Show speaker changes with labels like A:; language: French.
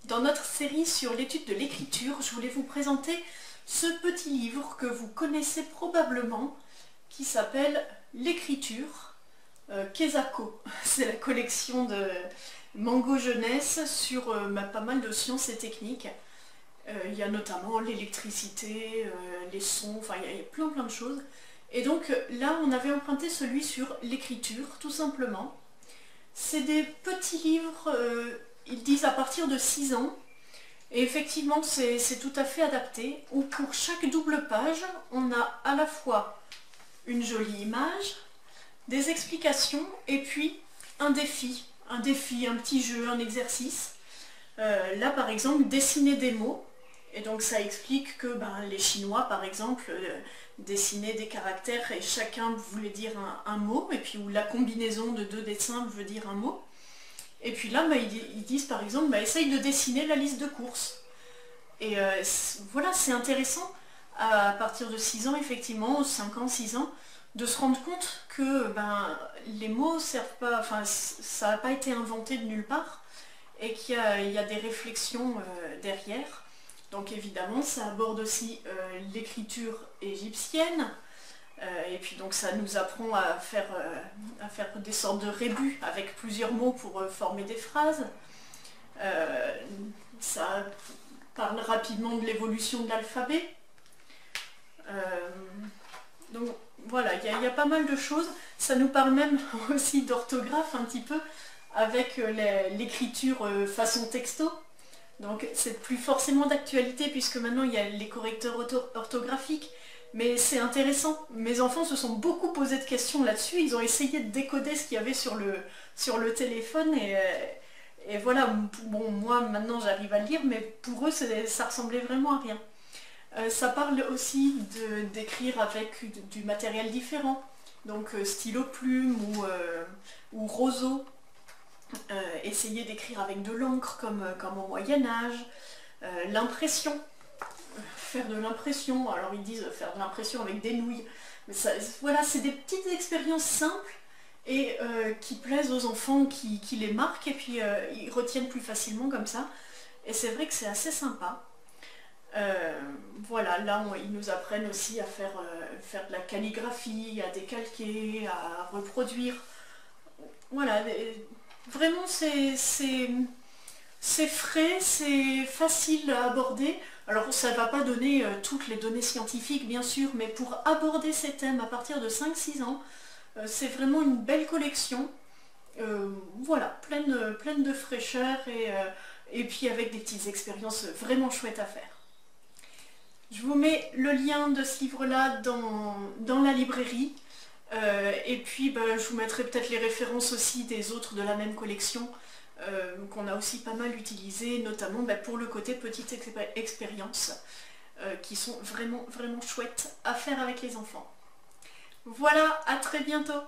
A: Dans notre série sur l'étude de l'écriture, je voulais vous présenter ce petit livre que vous connaissez probablement, qui s'appelle L'écriture, Kezako. C'est la collection de Mango Jeunesse sur pas mal de sciences et techniques. Il y a notamment l'électricité, les sons, enfin il y a plein de choses. Et donc là on avait emprunté celui sur l'écriture, tout simplement. C'est des petits livres, ils disent à partir de 6 ans. Et effectivement c'est tout à fait adapté, où pour chaque double page, on a à la fois une jolie image, des explications et puis un défi, un petit jeu, un exercice. Là par exemple, dessiner des mots. Et donc ça explique que les Chinois par exemple dessinaient des caractères et chacun voulait dire un mot, et puis où la combinaison de 2 dessins veut dire un mot. Et puis là ils disent par exemple essaye de dessiner la liste de courses. Et voilà, c'est intéressant à partir de 6 ans effectivement, 5 ans, 6 ans, de se rendre compte que les mots servent pas, enfin ça n'a pas été inventé de nulle part, et qu'il y a des réflexions derrière. Donc évidemment ça aborde aussi l'écriture égyptienne, et puis donc ça nous apprend à faire des sortes de rébus avec plusieurs mots pour former des phrases. Ça parle rapidement de l'évolution de l'alphabet. Donc voilà, il y a pas mal de choses. Ça nous parle même aussi d'orthographe un petit peu, avec l'écriture façon texto. Donc c'est plus forcément d'actualité puisque maintenant il y a les correcteurs orthographiques, mais c'est intéressant. Mes enfants se sont beaucoup posé de questions là-dessus, ils ont essayé de décoder ce qu'il y avait sur le téléphone, et voilà, bon moi maintenant j'arrive à le lire, mais pour eux ça ressemblait vraiment à rien. Ça parle aussi d'écrire avec du matériel différent, donc stylo plume ou roseau. Essayer d'écrire avec de l'encre comme au Moyen-Âge, l'impression, faire de l'impression, alors ils disent faire de l'impression avec des nouilles, mais voilà, c'est des petites expériences simples et qui plaisent aux enfants, qui les marquent, et puis ils retiennent plus facilement comme ça, et c'est vrai que c'est assez sympa. Voilà, là ils nous apprennent aussi à faire de la calligraphie, à décalquer, à reproduire, voilà. Vraiment c'est frais, c'est facile à aborder. Alors ça ne va pas donner toutes les données scientifiques bien sûr, mais pour aborder ces thèmes à partir de 5-6 ans, c'est vraiment une belle collection. Voilà, pleine de fraîcheur, et puis avec des petites expériences vraiment chouettes à faire. Je vous mets le lien de ce livre-là dans la librairie. Et puis je vous mettrai peut-être les références aussi des autres de la même collection qu'on a aussi pas mal utilisé, notamment pour le côté petite expérience, qui sont vraiment chouettes à faire avec les enfants. Voilà, à très bientôt!